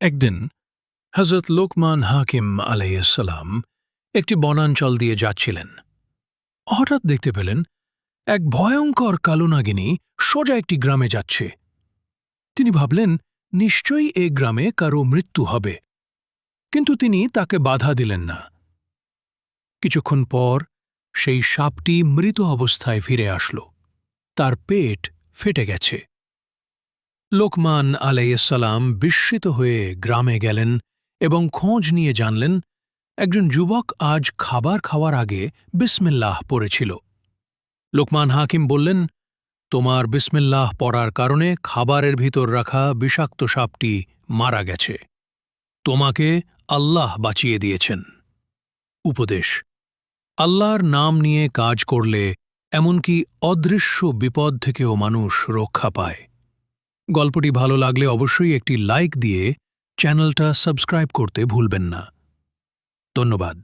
একদিন হযরত লোকমান হাকিম আলাইহিসসালাম একটি বনাঞ্চল দিয়ে যাচ্ছিলেন। হঠাৎ দেখতে পেলেন এক ভয়ঙ্কর কালো নাগিনী সোজা একটি গ্রামে যাচ্ছে। তিনি ভাবলেন, নিশ্চয়ই এ গ্রামে কারো মৃত্যু হবে, কিন্তু তিনি তাকে বাধা দিলেন না। কিছুক্ষণ পর সেই সাপটি মৃত অবস্থায় ফিরে আসল। তার পেট ফেটে গেছে। লোকমান আলাইহিসসালাম বিস্মিত হয়ে গ্রামে গেলেন এবং খোঁজ নিয়ে জানলেন, একজন যুবক আজ খাবার খাওয়ার আগে বিসমিল্লাহ পড়েছিল। লোকমান হাকিম বললেন, তোমার বিসমিল্লাহ পড়ার কারণে খাবারের ভিতর রাখা বিষাক্ত সাপটি মারা গেছে। তোমাকে আল্লাহ বাঁচিয়ে দিয়েছেন। উপদেশ: আল্লাহর নাম নিয়ে কাজ করলে এমনকি অদৃশ্য বিপদ থেকেও মানুষ রক্ষা পায়। গল্পটি ভালো লাগলে অবশ্যই একটি লাইক দিয়ে চ্যানেলটা সাবস্ক্রাইব করতে ভুলবেন না। ধন্যবাদ।